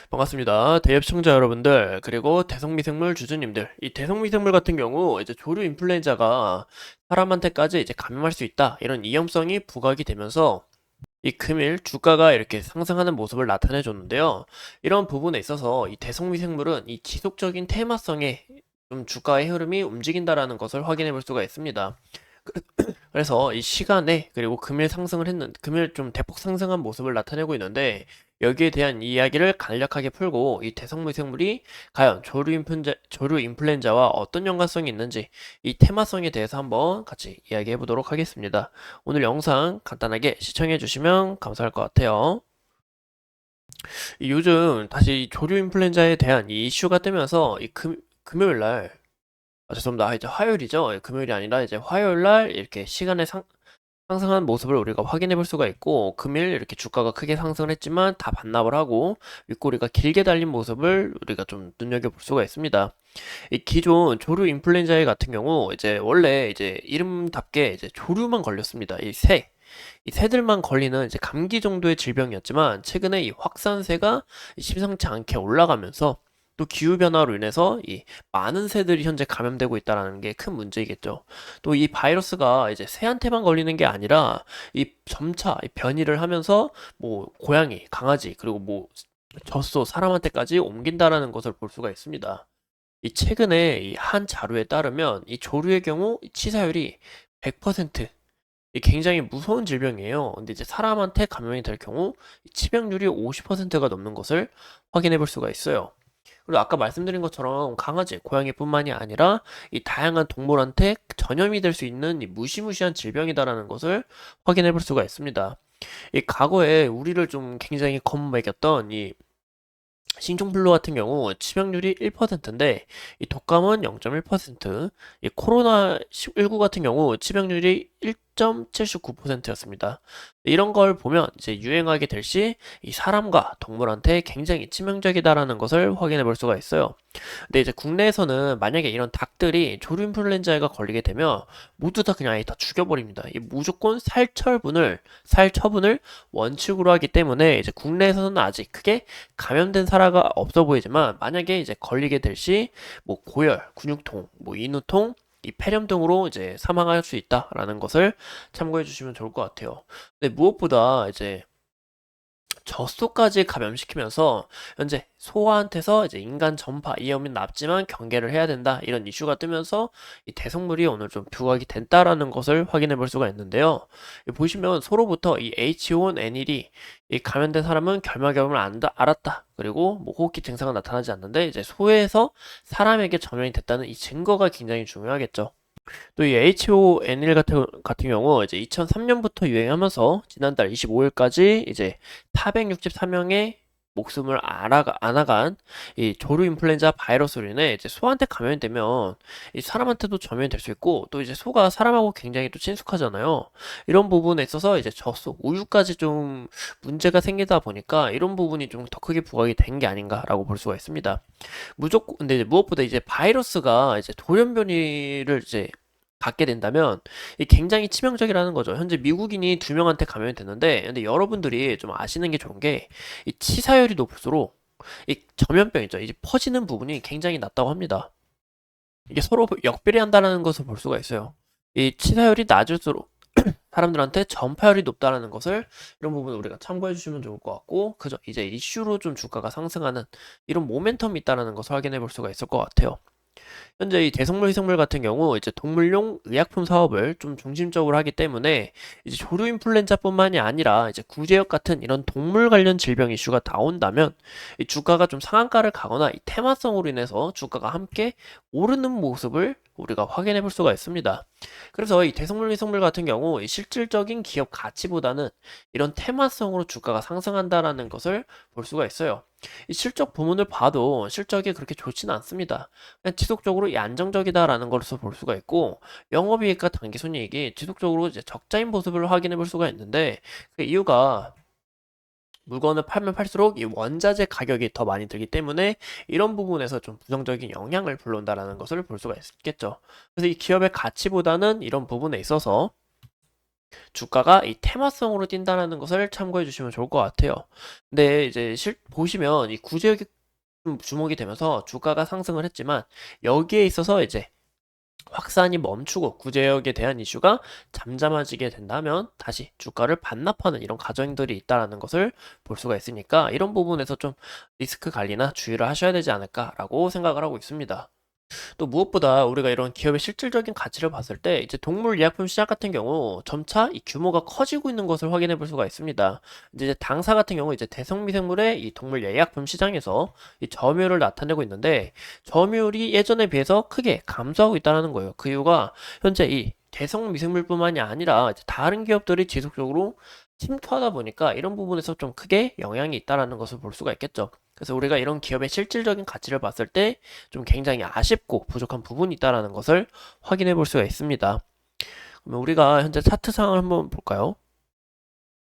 반갑습니다. 대협 시청자 여러분들, 그리고 대성미생물 주주님들. 이 대성미생물 같은 경우 이제 조류 인플루엔자가 사람한테까지 이제 감염할 수 있다. 이런 위험성이 부각이 되면서 이 금일 주가가 이렇게 상승하는 모습을 나타내 줬는데요. 이런 부분에 있어서 이 대성미생물은 이 지속적인 테마성에 좀 주가의 흐름이 움직인다라는 것을 확인해 볼 수가 있습니다. 그래서 이 시간에 그리고 금일 상승을 했는 금일 좀 대폭 상승한 모습을 나타내고 있는데 여기에 대한 이야기를 간략하게 풀고 이 대성미생물이 과연 조류 인플루엔자와 어떤 연관성이 있는지 이 테마성에 대해서 한번 같이 이야기해 보도록 하겠습니다. 오늘 영상 간단하게 시청해 주시면 감사할 것 같아요. 요즘 다시 조류 인플루엔자에 대한 이 이슈가 뜨면서 이 금요일 날 죄송합니다. 이제 화요일이죠. 예, 금요일이 아니라 이제 화요일 날 이렇게 시간의 상승한 모습을 우리가 확인해 볼 수가 있고 금일 이렇게 주가가 크게 상승을 했지만 다 반납을 하고 윗꼬리가 길게 달린 모습을 우리가 좀 눈여겨볼 수가 있습니다. 이 기존 조류 인플루엔자 같은 경우 이제 원래 이제 이름답게 이제 조류만 걸렸습니다. 이 새들만 걸리는 이제 감기 정도의 질병이었지만 최근에 이 확산세가 심상치 않게 올라가면서 또 기후변화로 인해서 이 많은 새들이 현재 감염되고 있다는 게 큰 문제이겠죠. 또 이 바이러스가 이제 새한테만 걸리는 게 아니라 이 점차 변이를 하면서 뭐 고양이, 강아지, 그리고 뭐 젖소, 사람한테까지 옮긴다라는 것을 볼 수가 있습니다. 이 최근에 이 한 자료에 따르면 이 조류의 경우 치사율이 100%, 이 굉장히 무서운 질병이에요. 근데 이제 사람한테 감염이 될 경우 치명률이 50%가 넘는 것을 확인해 볼 수가 있어요. 그리고 아까 말씀드린 것처럼 강아지, 고양이뿐만이 아니라 이 다양한 동물한테 전염이 될 수 있는 이 무시무시한 질병이다라는 것을 확인해 볼 수가 있습니다. 이 과거에 우리를 좀 굉장히 겁먹였던 이 신종플루 같은 경우 치명률이 1%인데 이 독감은 0.1%, 이 코로나19 같은 경우 치명률이 1.79%였습니다. 이런 걸 보면 이제 유행하게 될 시 이 사람과 동물한테 굉장히 치명적이다라는 것을 확인해 볼 수가 있어요. 근데 이제 국내에서는 만약에 이런 닭들이 조류 인플루엔자가 걸리게 되면 모두 다 그냥 아예 다 죽여버립니다. 이 무조건 살처분을 원칙으로 하기 때문에 이제 국내에서는 아직 크게 감염된 사례가 없어 보이지만 만약에 이제 걸리게 될 시 뭐 고열, 근육통, 뭐 인후통, 이 폐렴 등으로 이제 사망할 수 있다라는 것을 참고해 주시면 좋을 것 같아요. 근데 무엇보다 이제 젖소까지 감염시키면서 현재 소화한테서 이제 인간 전파 위험이 낮지만 경계를 해야 된다 이런 이슈가 뜨면서 이 대성물이 오늘 좀 부각이 됐다라는 것을 확인해 볼 수가 있는데요. 보시면 소로부터 이 H5N1이 이 감염된 사람은 결막염을 알았다. 그리고 뭐 호흡기 증상은 나타나지 않는데 이제 소에서 사람에게 전염이 됐다는 이 증거가 굉장히 중요하겠죠. 또 이 HON1 같은 경우 이제 2003년부터 유행하면서 지난달 25일까지 이제 464명의 목숨을 앗아간 이 조류 인플루엔자 바이러스로 인해 이제 소한테 감염이 되면 이 사람한테도 전염이 될 수 있고 또 이제 소가 사람하고 굉장히 또 친숙하잖아요. 이런 부분에 있어서 이제 젖소, 우유까지 좀 문제가 생기다 보니까 이런 부분이 좀 더 크게 부각이 된 게 아닌가라고 볼 수가 있습니다. 무조건 근데 이제 무엇보다 이제 바이러스가 이제 돌연변이를 이제 갖게 된다면 이 굉장히 치명적이라는 거죠. 현재 미국인이 2명한테 감염이 됐는데 근데 여러분들이 좀 아시는 게 좋은 게 이 치사율이 높을수록 이 전염병이죠. 이제 퍼지는 부분이 굉장히 낮다고 합니다. 이게 서로 역비례한다는 것을 볼 수가 있어요. 이 치사율이 낮을수록 사람들한테 전파율이 높다는 것을 이런 부분을 우리가 참고해 주시면 좋을 것 같고 그죠? 이제 이슈로 좀 주가가 상승하는 이런 모멘텀이 있다는 것을 확인해 볼 수가 있을 것 같아요. 현재 이 대성물 희생물 같은 경우 이제 동물용 의약품 사업을 좀 중심적으로 하기 때문에 이제 조류 인플루엔자뿐만이 아니라 이제 구제역 같은 이런 동물 관련 질병 이슈가 나온다면 이 주가가 좀 상한가를 가거나 이 테마성으로 인해서 주가가 함께 오르는 모습을 우리가 확인해 볼 수가 있습니다. 그래서 이 대성물 희생물 같은 경우 이 실질적인 기업 가치보다는 이런 테마성으로 주가가 상승한다라는 것을 볼 수가 있어요. 이 실적 부문을 봐도 실적이 그렇게 좋지는 않습니다. 그냥 지속적으로 이 안정적이다라는 것을 볼 수가 있고 영업이익과 당기순이익이 지속적으로 이제 적자인 모습을 확인해 볼 수가 있는데 그 이유가 물건을 팔면 팔수록 이 원자재 가격이 더 많이 들기 때문에 이런 부분에서 좀 부정적인 영향을 불러온다라는 것을 볼 수가 있겠죠. 그래서 이 기업의 가치보다는 이런 부분에 있어서 주가가 이 테마성으로 뛴다라는 것을 참고해 주시면 좋을 것 같아요. 근데 이제 보시면 이 구제역이 좀 주목이 되면서 주가가 상승을 했지만 여기에 있어서 이제 확산이 멈추고 구제역에 대한 이슈가 잠잠해지게 된다면 다시 주가를 반납하는 이런 과정들이 있다라는 것을 볼 수가 있으니까 이런 부분에서 좀 리스크 관리나 주의를 하셔야 되지 않을까라고 생각을 하고 있습니다. 또 무엇보다 우리가 이런 기업의 실질적인 가치를 봤을 때 이제 동물 의약품 시장 같은 경우 점차 이 규모가 커지고 있는 것을 확인해 볼 수가 있습니다. 이제 당사 같은 경우 이제 대성미생물의 이 동물 의약품 시장에서 이 점유율을 나타내고 있는데 점유율이 예전에 비해서 크게 감소하고 있다는 거예요. 그 이유가 현재 이 대성미생물뿐만이 아니라 이제 다른 기업들이 지속적으로 침투하다 보니까 이런 부분에서 좀 크게 영향이 있다라는 것을 볼 수가 있겠죠. 그래서 우리가 이런 기업의 실질적인 가치를 봤을 때 좀 굉장히 아쉽고 부족한 부분이 있다라는 것을 확인해 볼 수가 있습니다. 그러면 우리가 현재 차트 상황을 한번 볼까요?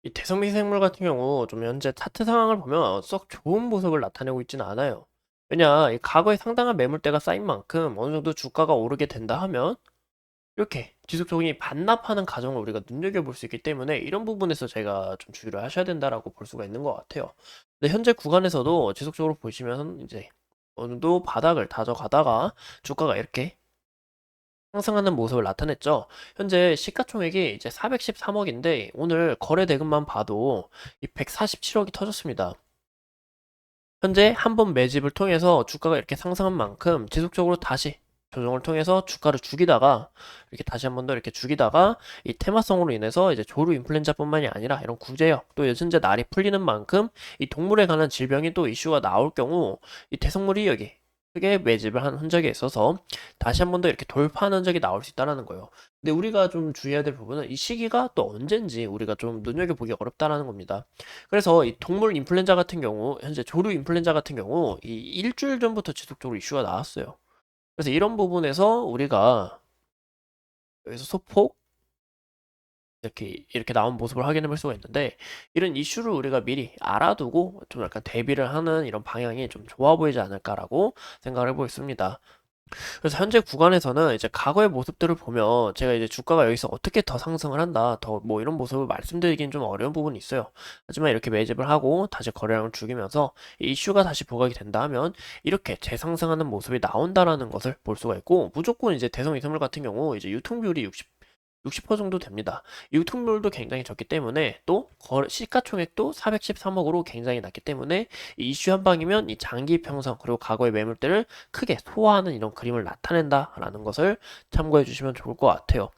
이 대성미생물 같은 경우 좀 현재 차트 상황을 보면 썩 좋은 모습을 나타내고 있지는 않아요. 왜냐, 이 과거에 상당한 매물대가 쌓인 만큼 어느 정도 주가가 오르게 된다 하면 이렇게 지속적으로 반납하는 과정을 우리가 눈여겨볼 수 있기 때문에 이런 부분에서 제가 좀 주의를 하셔야 된다라고 볼 수가 있는 것 같아요. 근데 현재 구간에서도 지속적으로 보시면 이제 어느 정도 바닥을 다져가다가 주가가 이렇게 상승하는 모습을 나타냈죠. 현재 시가총액이 이제 413억인데 오늘 거래 대금만 봐도 이 147억이 터졌습니다. 현재 한 번 매집을 통해서 주가가 이렇게 상승한 만큼 지속적으로 다시 조정을 통해서 주가를 죽이다가 이렇게 다시 한 번 더 이렇게 죽이다가 이 테마성으로 인해서 이제 조류 인플루엔자뿐만이 아니라 이런 구제역 또 현재 날이 풀리는 만큼 이 동물에 관한 질병이 또 이슈가 나올 경우 이 대성물이 여기 크게 매집을 한 흔적이 있어서 다시 한 번 더 이렇게 돌파하는 흔적이 나올 수 있다는 거예요. 근데 우리가 좀 주의해야 될 부분은 이 시기가 또 언젠지 우리가 좀 눈여겨보기 어렵다라는 겁니다. 그래서 이 동물 인플루엔자 같은 경우, 현재 조류 인플루엔자 같은 경우 이 일주일 전부터 지속적으로 이슈가 나왔어요. 그래서 이런 부분에서 우리가 여기서 소폭 이렇게 나온 모습을 확인해 볼 수가 있는데 이런 이슈를 우리가 미리 알아두고 좀 약간 대비를 하는 이런 방향이 좀 좋아 보이지 않을까라고 생각을 해보고 있습니다. 그래서 현재 구간에서는 이제 과거의 모습들을 보면 제가 이제 주가가 여기서 어떻게 더 상승을 한다, 더 뭐 이런 모습을 말씀드리긴 좀 어려운 부분이 있어요. 하지만 이렇게 매집을 하고 다시 거래량을 죽이면서 이 이슈가 다시 부각이 된다 하면 이렇게 재상승하는 모습이 나온다라는 것을 볼 수가 있고 무조건 이제 대성 이성물 같은 경우 이제 유통비율이 60% 정도 됩니다. 유통률도 굉장히 적기 때문에 또 시가총액도 413억으로 굉장히 낮기 때문에 이 이슈 한 방이면 이 장기 평선 그리고 과거의 매물대를 크게 소화하는 이런 그림을 나타낸다라는 것을 참고해 주시면 좋을 것 같아요.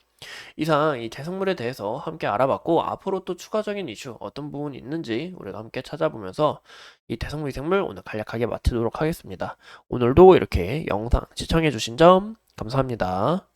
이상 이 대성물에 대해서 함께 알아봤고 앞으로 또 추가적인 이슈 어떤 부분이 있는지 우리가 함께 찾아보면서 이 대성물 이생물 오늘 간략하게 마치도록 하겠습니다. 오늘도 이렇게 영상 시청해 주신 점 감사합니다.